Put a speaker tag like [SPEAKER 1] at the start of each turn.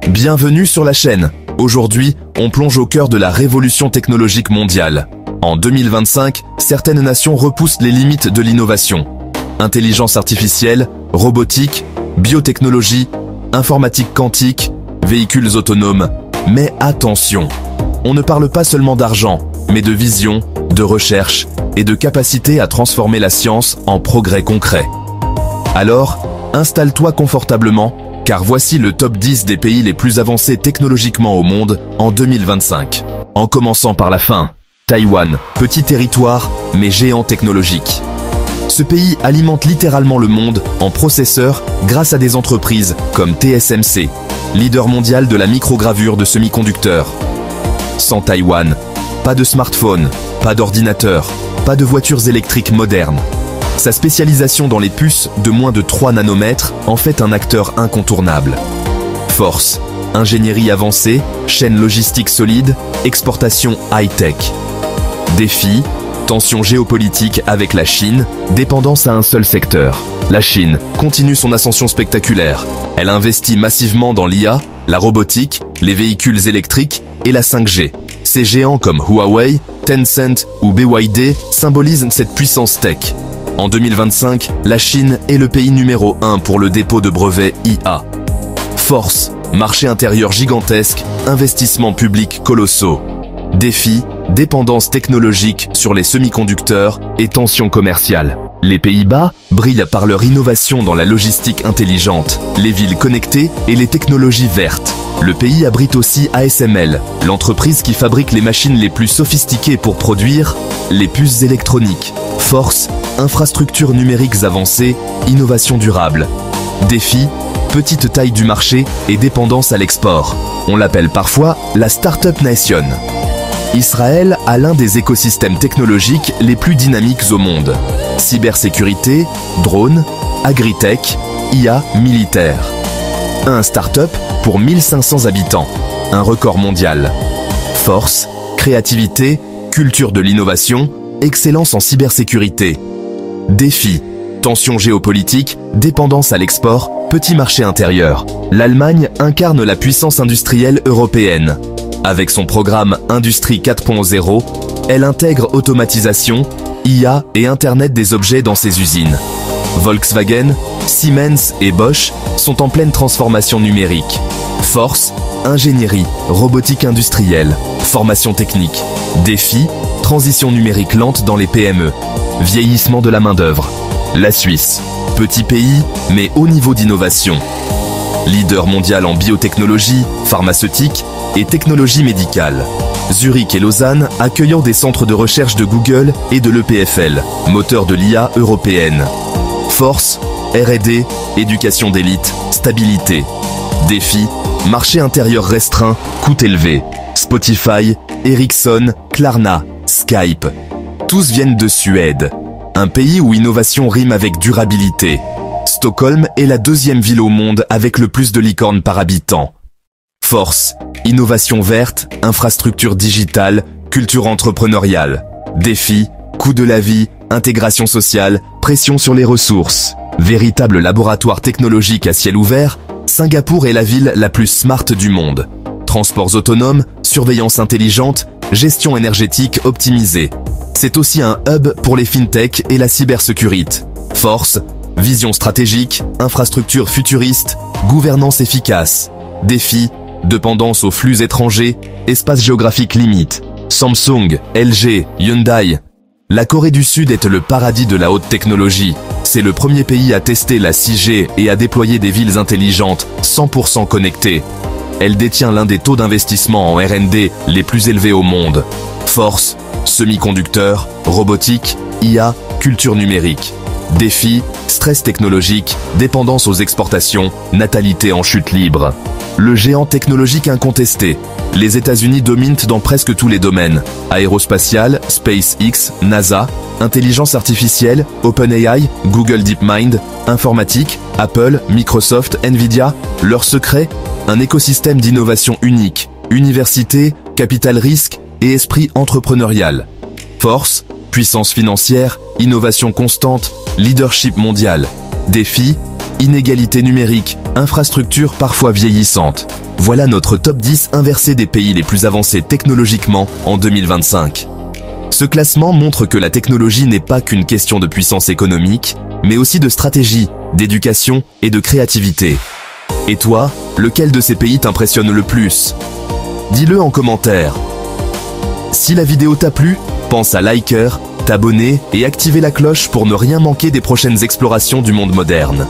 [SPEAKER 1] Bienvenue sur la chaîne. Aujourd'hui, on plonge au cœur de la révolution technologique mondiale. En 2025, certaines nations repoussent les limites de l'innovation. Intelligence artificielle, robotique, biotechnologie, informatique quantique, véhicules autonomes. Mais attention, on ne parle pas seulement d'argent, mais de vision, de recherche et de capacité à transformer la science en progrès concret. Alors, installe-toi confortablement, car voici le top 10 des pays les plus avancés technologiquement au monde en 2025. En commençant par la fin, Taïwan, petit territoire, mais géant technologique. Ce pays alimente littéralement le monde en processeurs grâce à des entreprises comme TSMC, leader mondial de la microgravure de semi-conducteurs. Sans Taïwan, pas de smartphone, pas d'ordinateur, pas de voitures électriques modernes. Sa spécialisation dans les puces de moins de 3 nanomètres en fait un acteur incontournable. Force, ingénierie avancée, chaîne logistique solide, exportation high-tech. Défi, tension géopolitique avec la Chine, dépendance à un seul secteur. La Chine continue son ascension spectaculaire. Elle investit massivement dans l'IA, la robotique, les véhicules électriques et la 5G. Ces géants comme Huawei, Tencent ou BYD symbolisent cette puissance tech. En 2025, la Chine est le pays numéro 1 pour le dépôt de brevets IA. Force, marché intérieur gigantesque, investissements publics colossaux. Défi, dépendance technologique sur les semi-conducteurs et tensions commerciales. Les Pays-Bas brillent par leur innovation dans la logistique intelligente, les villes connectées et les technologies vertes. Le pays abrite aussi ASML, l'entreprise qui fabrique les machines les plus sophistiquées pour produire les puces électroniques. Force, infrastructures numériques avancées, innovation durable. Défi, petite taille du marché et dépendance à l'export. On l'appelle parfois la Startup Nation. Israël a l'un des écosystèmes technologiques les plus dynamiques au monde. Cybersécurité, drones, agritech, IA militaire. Un start-up pour 1500 habitants, un record mondial. Force, créativité, culture de l'innovation, excellence en cybersécurité. Défi, tension géopolitique, dépendance à l'export, petit marché intérieur. L'Allemagne incarne la puissance industrielle européenne. Avec son programme Industrie 4.0, elle intègre automatisation, IA et Internet des objets dans ses usines. Volkswagen, Siemens et Bosch sont en pleine transformation numérique. Force, ingénierie, robotique industrielle, formation technique. Défi, transition numérique lente dans les PME. Vieillissement de la main-d'œuvre. La Suisse, petit pays, mais haut niveau d'innovation. Leader mondial en biotechnologie, pharmaceutique et technologie médicale. Zurich et Lausanne accueillant des centres de recherche de Google et de l'EPFL, moteur de l'IA européenne. Force, R&D, éducation d'élite, stabilité. Défi, marché intérieur restreint, coût élevé. Spotify, Ericsson, Klarna, Skype. Tous viennent de Suède, un pays où innovation rime avec durabilité. Stockholm est la deuxième ville au monde avec le plus de licornes par habitant. Force, innovation verte, infrastructure digitale, culture entrepreneuriale. Défi, coût de la vie, intégration sociale, pression sur les ressources. Véritable laboratoire technologique à ciel ouvert, Singapour est la ville la plus smart du monde. Transports autonomes, surveillance intelligente, gestion énergétique optimisée. C'est aussi un hub pour les fintech et la cybersécurité. Force, vision stratégique, infrastructure futuriste, gouvernance efficace. Défi, dépendance aux flux étrangers, espace géographique limite. Samsung, LG, Hyundai. La Corée du Sud est le paradis de la haute technologie. C'est le premier pays à tester la 6G et à déployer des villes intelligentes 100% connectées. Elle détient l'un des taux d'investissement en R&D les plus élevés au monde. Force, semi-conducteurs, robotique, IA, culture numérique. Défi, stress technologique, dépendance aux exportations, natalité en chute libre. Le géant technologique incontesté. Les États-Unis dominent dans presque tous les domaines. Aérospatial, SpaceX, NASA, intelligence artificielle, OpenAI, Google DeepMind, informatique, Apple, Microsoft, Nvidia. Leur secret, un écosystème d'innovation unique, université, capital risque et esprit entrepreneurial. Force, puissance financière, innovation constante, leadership mondial. Défi, Inégalité numérique, infrastructures parfois vieillissantes. Voilà notre top 10 inversé des pays les plus avancés technologiquement en 2025. Ce classement montre que la technologie n'est pas qu'une question de puissance économique, mais aussi de stratégie, d'éducation et de créativité. Et toi, lequel de ces pays t'impressionne le plus? Dis-le en commentaire. Si la vidéo t'a plu, pense à liker, t'abonner et activer la cloche pour ne rien manquer des prochaines explorations du monde moderne.